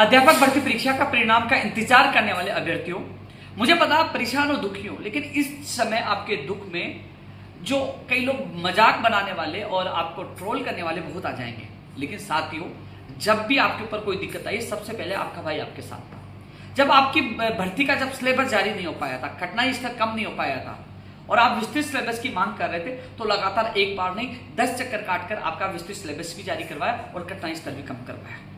अध्यापक भर्ती परीक्षा का परिणाम का इंतजार करने वाले अभ्यर्थियों, मुझे पता आप परेशान हो, दुखी हो, लेकिन इस समय आपके दुख में जो कई लोग मजाक बनाने वाले और आपको ट्रोल करने वाले बहुत आ जाएंगे। लेकिन साथियों, जब भी आपके ऊपर कोई दिक्कत आई, सबसे पहले आपका भाई आपके साथ था। जब आपकी भर्ती का जब सिलेबस जारी नहीं हो पाया था, कठिनाई स्तर कम नहीं हो पाया था और आप विस्तृत सिलेबस की मांग कर रहे थे, तो लगातार एक बार नहीं 10 चक्कर काटकर आपका विस्तृत सिलेबस भी जारी करवाया और कठिनाई स्तर भी कम करवाया।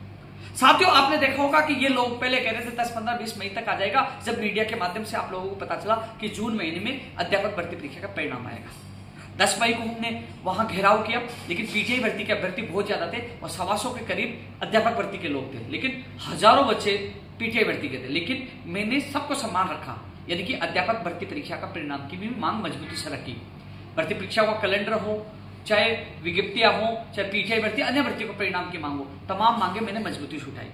साथियों, आपने देखा होगा कि ये लोग पहले कह रहे थे 10, 15, 20 मई तक आ जाएगा। जब मीडिया के माध्यम से आप लोगों को पता चला कि जून महीने में अध्यापक भर्ती परीक्षा का परिणाम आएगा, 10 मई को हमने वहां घेराव किया। लेकिन पीटीआई भर्ती के अभ्यर्थी बहुत ज्यादा थे और 125 के करीब अध्यापक भर्ती के लोग थे, लेकिन हजारों बच्चे पीटीआई भर्ती के थे। लेकिन मैंने सबको सम्मान रखा, यानी कि अध्यापक भर्ती परीक्षा का परिणाम की भी मांग मजबूती से रखी। भर्ती परीक्षा का कैलेंडर हो, चाहे विज्ञप्तियां हो, चाहे पीटीआई भर्ती, अन्य भर्ती को परिणाम की मांग हो, तमाम मांगे मैंने मजबूती से उठाई।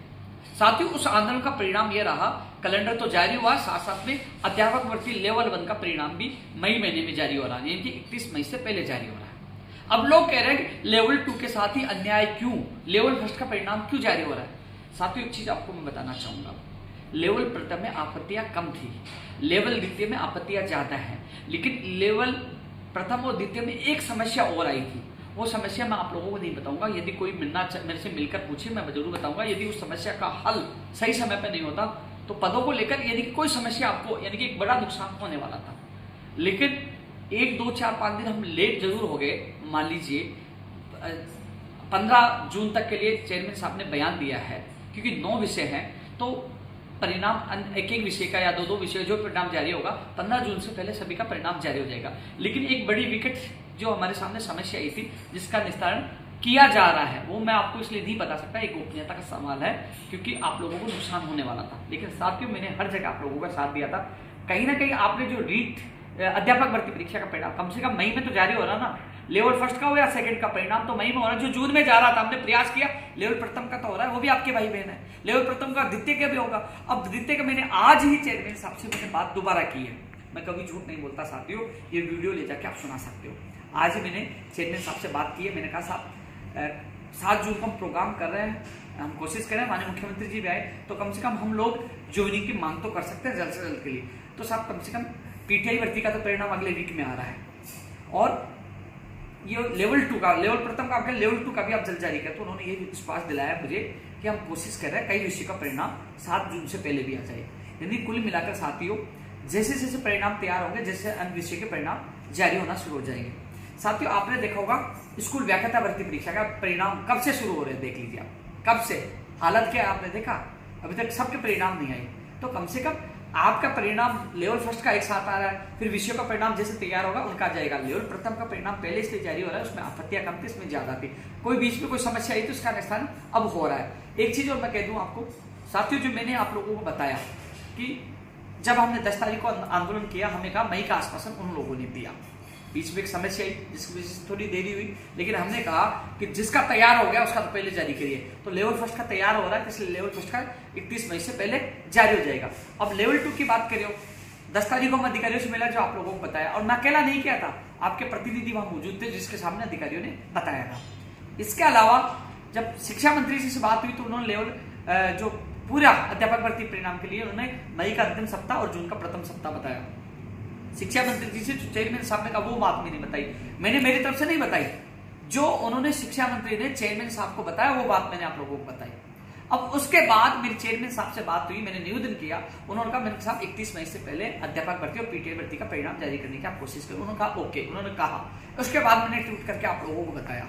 साथियों, उस आंदोलन का परिणाम यह रहा, कैलेंडर तो जारी हुआ, साथ साथ में अध्यापक भर्ती लेवल 1 का परिणाम भी मई महीने में जारी हो रहा है, यानी कि 31 मई से पहले जारी हो रहा है। अब लोग कह रहे हैं कि लेवल 2 के साथ ही अन्याय क्यों, लेवल 1 का परिणाम क्यों जारी हो रहा है। साथियों, एक चीज आपको मैं बताना चाहूंगा, लेवल प्रथम में आपत्तियां कम थी, लेवल द्वितीय में आपत्तियां ज्यादा है। लेकिन लेवल प्रथम और द्वितीय में एक समस्या और आई थी, वो समस्या मैं आप लोगों को नहीं बताऊंगा। यदि कोई मेरे से मिलकर पूछे, मैं जरूर बताऊंगा। यदि उस समस्या का हल सही समय पर नहीं होता तो पदों को लेकर यानी कि कोई समस्या आपको यानी कि एक बड़ा नुकसान होने वाला था। लेकिन 1, 2, 4, 5 दिन हम लेट जरूर हो गए। मान लीजिए 15 जून तक के लिए चेयरमैन साहब ने बयान दिया है, क्योंकि 9 विषय हैं तो परिणाम एक एक विषय का या 2-2 विषय जो परिणाम जारी होगा 15 जून से पहले सभी का परिणाम जारी हो जाएगा। लेकिन एक बड़ी विकट जो हमारे सामने समस्या आई थी, जिसका निस्तारण किया जा रहा है, वो मैं आपको इसलिए नहीं बता सकता, एक गोपनीयता का सवाल है, क्योंकि आप लोगों को नुकसान होने वाला था। लेकिन साथियों, मैंने हर जगह आप लोगों का साथ दिया था। कहीं ना कहीं आपने जो अध्यापक भर्ती परीक्षा का परिणाम कम से कम मई में तो जारी हो रहा ना, लेवल 1 का हो या 2 का परिणाम तो मई में हो रहा है। जो जून में जा रहा था, हमने प्रयास किया, लेवल प्रथम का तो हो रहा है, वो भी आपके भाई बहन है। लेवल प्रथम का द्वितीय का भी होगा। अब द्वितीय का मैंने आज ही चेयरमैन साहब से मैंने बात दोबारा की है, मैं कभी झूठ नहीं बोलता साथियों, ये वीडियो ले जाके आप सुना सकते हो। आज ही मैंने चेयरमैन साहब से बात की है। मैंने कहा साहब 7 जून को हम प्रोग्राम कर रहे हैं, हम कोशिश करें, माननीय मुख्यमंत्री जी भी आए तो कम से कम हम लोग ज्वाइनिंग की मांग तो कर सकते हैं जल्द से जल्द के लिए। तो साहब कम से कम पीटीआई भर्ती का तो परिणाम अगले वीक में आ रहा है और ये लेवल 2 का, लेवल प्रथम का आपका, लेवल 2 का भी आप जल्द जारी करें। तो उन्होंने ये विश्वास दिलाया मुझे कि हम कोशिश कर रहे हैं कई विषय का परिणाम 7 जून से पहले भी आ जाए। यानी कुल मिलाकर साथियों, जैसे जैसे परिणाम तैयार होंगे, जैसे अन्य विषय के परिणाम जारी होना शुरू हो जाएंगे। साथियों, आपने देखा होगा स्कूल व्याख्याता भर्ती परीक्षा का परिणाम कब से शुरू हो रहे हैं, देख लीजिए आप, कब से, हालत क्या है आपने देखा, अभी तक सबके परिणाम नहीं आए। तो कम से कम आपका परिणाम लेवल 1 का एक साथ आ रहा है, फिर विषयों का परिणाम जैसे तैयार होगा उनका आ जाएगा। लेवल प्रथम का परिणाम पहले इसलिए जारी हो रहा है, उसमें आपत्तियां कम थी, इसमें ज्यादा थी, कोई बीच में कोई समस्या आई तो उसका निस्तारण अब हो रहा है। एक चीज और मैं कह दूं आपको साथियों, जो मैंने आप लोगों को बताया कि जब हमने 10 तारीख को आंदोलन किया, हमें कहा मई का आश्वासन उन लोगों ने दिया, बीच में एक समस्या आई जिसकी वजह से थोड़ी देरी हुई, लेकिन हमने कहा कि जिसका तैयार हो गया उसका तो पहले जारी करिए। तो लेवल 1 का तैयार हो रहा है, इसलिए लेवल 1 का 31 मई से पहले जारी हो जाएगा। अब लेवल 2 की बात करिए, 10 तारीख को हम अधिकारियों से मिला, जो आप लोगों को बताया, और मैं अकेला नहीं किया था, आपके प्रतिनिधि वहां मौजूद थे जिसके सामने अधिकारियों ने बताया था। इसके अलावा जब शिक्षा मंत्री जी से बात हुई तो उन्होंने लेवल जो पूरा अध्यापक भर्ती परिणाम के लिए उन्होंने मई का अंतिम सप्ताह और जून का प्रथम सप्ताह बताया। शिक्षा मंत्री जी से चेयरमैन साहब ने कहा वो बात मैंने बताई, मैंने मेरी तरफ से नहीं बताई, जो उन्होंने शिक्षा मंत्री ने चेयरमैन साहब को बताया वो बात मैंने आप लोगों को बताई। अब उसके बाद मेरी चेयरमैन साहब से बात हुई, मैंने निवेदन किया, उन्होंने कहा मेरे साहब 31 मई से पहले अध्यापक भर्ती और पीटीआई भर्ती का परिणाम जारी करने की आप कोशिश करें। उन्होंने कहा ओके, उन्होंने कहा। उसके बाद मैंने ट्वीट करके आप लोगों को बताया।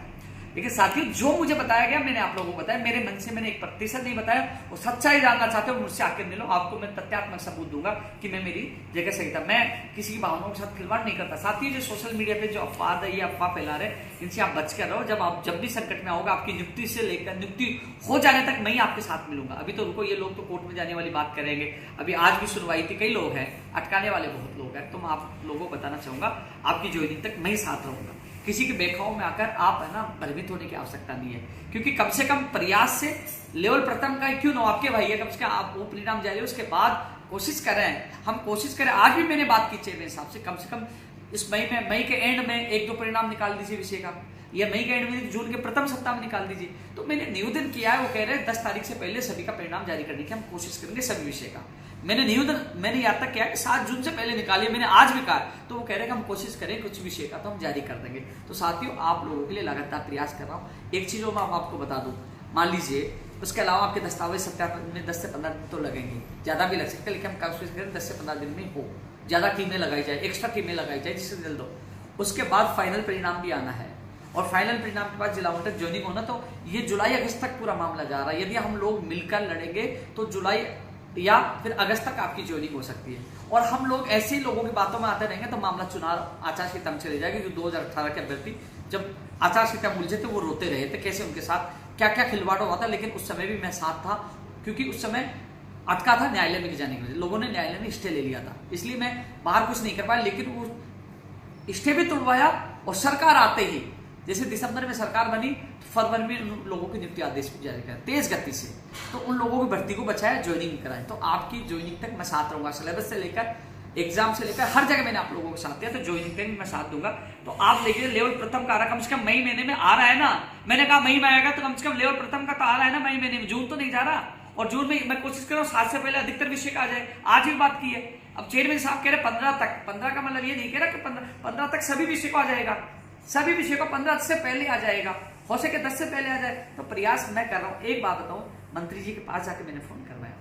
लेकिन साथियों, जो मुझे बताया गया मैंने आप लोगों को बताया, मेरे मन से मैंने 1% नहीं बताया। वो सच्चाई जानना चाहते हो मुझसे आकर मिलो, आपको मैं तथ्यात्मक सबूत दूंगा कि मैं मेरी जगह सही था, मैं किसी की भावनाओं के साथ खिलवाड़ नहीं करता। साथियों, जो सोशल मीडिया पे जो अफवाह है, ये अफवाह फैला रहे, इनसे आप बच कर रहो। जब भी संकट में आओगे, आपकी नियुक्ति से लेकर नियुक्ति हो जाने तक मैं ही आपके साथ मिलूंगा। अभी तो रुको, ये लोग तो कोर्ट में जाने वाली बात करेंगे, अभी आज भी सुनवाई थी, कई लोग हैं, अटकाने वाले बहुत लोग हैं। तो मैं आप लोगों को बताना चाहूंगा, आपकी ज्वाइनिंग तक मैं ही साथ रहूंगा। किसी के बेखाओं में आकर आप है ना भयभीत होने की आवश्यकता नहीं है, क्योंकि कम से कम प्रयास से लेवल प्रथम का क्यों ना, आपके भाई है, कम से कम आप वो परिणाम जारी, उसके बाद कोशिश करें, हम कोशिश करें। आज भी मैंने बात की चेयरमैन साहब से, कम इस मई के एंड में 1-2 परिणाम निकाल दीजिए विषय का। या मई का एंड में जून के प्रथम सप्ताह में निकाल दीजिए। तो मैंने निवेदन किया है, वो कह रहे हैं 10 तारीख से पहले सभी का परिणाम जारी करने की हम कोशिश करेंगे सभी विषय का। मैंने यहाँ तक किया कि 7 जून से पहले निकालिए, मैंने आज भी कहा, तो वो कह रहे हैं कि हम कोशिश करें कुछ विषय का तो हम जारी कर देंगे। तो साथियों, आप लोगों के लिए लगातार प्रयास कर रहा हूँ। एक चीज मैं आपको बता दूं, मान लीजिए उसके अलावा आपके दस्तावेज सत्यापन में 10 से 15 दिन तो लगेंगे, ज्यादा भी लग सकते हैं, लेकिन हम कोशिश करें 10 से 15 दिन में हो, ज्यादा टीमें लगाई जाए, एक्स्ट्रा टीमें लगाई जाए जिससे जल्द हो। उसके बाद फाइनल परिणाम भी आना है, और फाइनल परिणाम के बाद जिला आवंटन ज्वाइनिंग होना। तो ये जुलाई अगस्त तक पूरा मामला जा रहा है। यदि हम लोग मिलकर लड़ेंगे तो जुलाई या फिर अगस्त तक आपकी ज्वाइनिंग हो सकती है। और हम लोग ऐसे ही लोगों की बातों में आते रहेंगे तो मामला चुनाव आचार संहिता में चले जाएगी। जो 2018 के अभ्यर्थी जब आचार संहिता उलझे थे वो रोते रहे थे, कैसे उनके साथ क्या क्या खिलवाड़ हुआ था, लेकिन उस समय भी मैं साथ था, क्योंकि उस समय अटका था न्यायालय में जाने की वजह। लोगों ने न्यायालय ने स्टे ले लिया था, इसलिए मैं बाहर कुछ नहीं कर पाया, लेकिन वो स्टे भी तुड़वाया। और सरकार आते ही, जैसे दिसंबर में सरकार बनी, फरवरी में उन लोगों की नियुक्ति आदेश भी जारी किया तेज गति से, तो उन लोगों की भर्ती को बचाया, ज्वाइनिंग कराए। तो आपकी ज्वाइनिंग तक मैं साथ रहूंगा, सिलेबस से लेकर एग्जाम से लेकर हर जगह मैंने आप लोगों के साथ दिया, तो ज्वाइनिंग तक मैं साथ दूंगा। तो आप देखिए, लेवल प्रथम का कम से कम मई महीने में आ रहा है ना। मैंने कहा मई में आएगा, तो कम से कम लेवल प्रथम का तो आ रहा है ना मई महीने में, जून तो नहीं जा रहा। और जून में मैं कोशिश कर रहा हूँ 7 से पहले अधिकतर विषय का आ जाए। आज भी बात की है, अब चेयरमैन साहब कह रहे 15 तक। 15 का मतलब ये नहीं कह रहा कि 15 तक सभी विषय को आ जाएगा, सभी विषय को 15 से पहले आ जाएगा, हो सके 10 से पहले आ जाए। तो प्रयास मैं कर रहा हूँ। एक बात बताऊं, मंत्री जी के पास जाके मैंने फोन करवाया,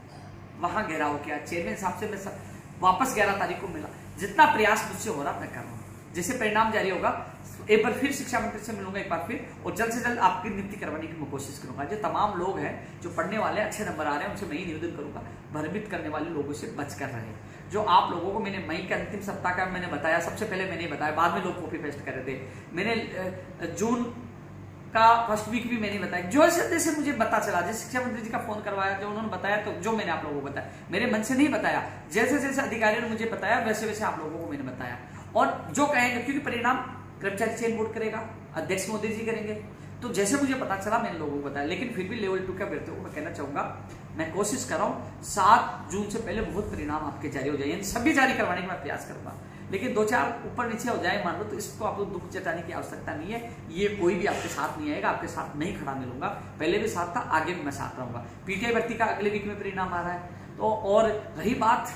वहां घेराव किया, चेयरमैन साहब से मैं वापस 11 तारीख को मिला। जितना प्रयास मुझसे हो रहा मैं कर रहा हूँ। जैसे परिणाम जारी होगा, एक बार फिर शिक्षा मंत्री से मिलूंगा एक बार फिर, और जल्द से जल्द आपकी नियुक्ति करवाने की मैं कोशिश करूंगा। जो तमाम लोग हैं जो पढ़ने वाले अच्छे नंबर आ रहे हैं, उनसे मैं ही निवेदन करूंगा, भ्रमित करने वाले लोगों से बचकर रहे। जो आप लोगों को मैंने मई के अंतिम सप्ताह का मैंने बताया, सबसे पहले मैंने बताया, बाद में लोग कॉपी पेस्ट कर रहे थे। मैंने जून का फर्स्ट वीक भी मैंने बताया, जो जैसे मुझे पता चला, जैसे शिक्षा मंत्री जी का फोन करवाया, जो उन्होंने बताया, तो जो मैंने आप लोगों को बताया, मेरे मन से नहीं बताया, जैसे जैसे अधिकारियों ने मुझे बताया वैसे वैसे आप लोगों को मैंने बताया। और जो कहेंगे, क्योंकि परिणाम कर्मचारी चयन बोर्ड करेगा, अध्यक्ष मोदी जी करेंगे, तो जैसे मुझे पता चला मैंने लोगों को बताया। लेकिन फिर भी लेवल 2 के अभ्यर्थियों को मैं कहना चाहूंगा, मैं कोशिश कर रहा हूं 7 जून से पहले बहुत परिणाम आपके जारी हो जाए, सभी जारी करवाने का मैं प्रयास करूंगा। लेकिन 2-4 ऊपर नीचे हो जाए मान लो, तो इसको आपको दुख जताने की आवश्यकता नहीं है। ये कोई भी आपके साथ नहीं आएगा, आपके साथ नहीं खड़ा मिलूंगा। पहले भी साथ था, आगे भी मैं साथ रहूंगा। पीटीआई भर्ती का अगले वीक में परिणाम आ रहा है। तो और रही बात,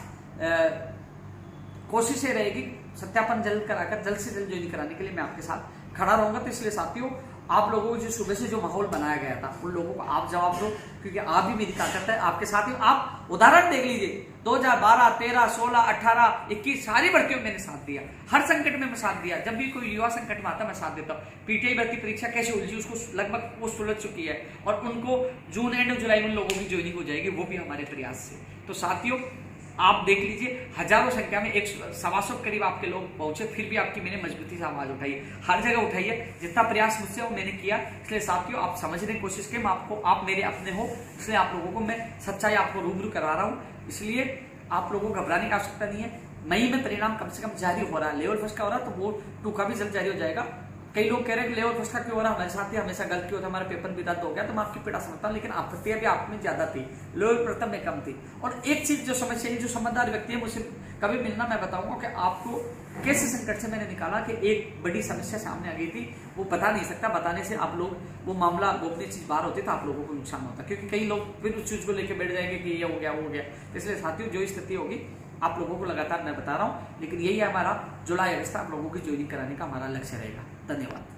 कोशिश ये रहेगी सत्यापन जल्द कराकर जल्द से जल्द ज्वाइन कराने के लिए मैं आपके साथ खड़ा रहूंगा। तो इसलिए साथियों, आप लोगों को जो सुबह से जो माहौल बनाया गया था, उन लोगों को आप जवाब दो, क्योंकि आप भी मेरी ताकत है आपके साथ ही। आप उदाहरण देख लीजिए, 2012, 13, 16, 18, 21 सारी भर्तियों में मैंने साथ दिया, हर संकट में मैं साथ दिया। जब भी कोई युवा संकट में आता मैं साथ देता हूँ। पीटीआई भर्ती परीक्षा कैसे उलझी, उसको लगभग वो सुलझ चुकी है, और उनको जून एंड जुलाई में उन लोगों की ज्वाइनिंग हो जाएगी, वो भी हमारे प्रयास से। तो साथियों, आप देख लीजिए, हजारों संख्या में 100 करीब आपके लोग पहुंचे, फिर भी आपकी मैंने मजबूती से आवाज उठाई, हर जगह उठाई है। जितना प्रयास मुझसे वो मैंने किया। इसलिए साथियों, आप समझने की कोशिश करें, आप मेरे अपने हो, इसलिए आप लोगों को मैं सच्चाई आपको रूबरू करवा रहा हूं। इसलिए आप लोगों को घबराने की आवश्यकता नहीं है। मई में परिणाम कम से कम जारी हो रहा है, लेवल फर्स्ट का हो रहा है, तो वो 2 का भी जल्द जारी हो जाएगा। कई लोग कह रहे हैं कि लेवल फर्स्ट का क्यों हो रहा है, हमारे साथ ही हमेशा गलत क्यों होता, हमारा पेपर भी रद्द हो गया। तो मैं आपकी पीड़ा समझता हूँ, लेकिन आपत्तियां भी आप में ज्यादा थी, लेवल प्रथम में कम थी। और एक चीज जो समस्या, जो समझदार व्यक्ति है मुझसे कभी मिलना, मैं बताऊंगा कि आपको कैसे संकट से मैंने निकाला, कि एक बड़ी समस्या सामने आ गई थी, वो बता नहीं सकता, बताने से आप लोग वो मामला गोपनीय चीज बाहर होती तो आप लोगों को नुकसान होता, क्योंकि कई लोग फिर उस चीज को लेकर बैठ जाएंगे कि ये हो गया वो हो गया। इसलिए साथियों, जो स्थिति होगी आप लोगों को लगातार मैं बता रहा हूँ, लेकिन यही है हमारा जुलाई अगस्त आप लोगों की ज्वाइनिंग कराने का हमारा लक्ष्य रहेगा। धन्यवाद।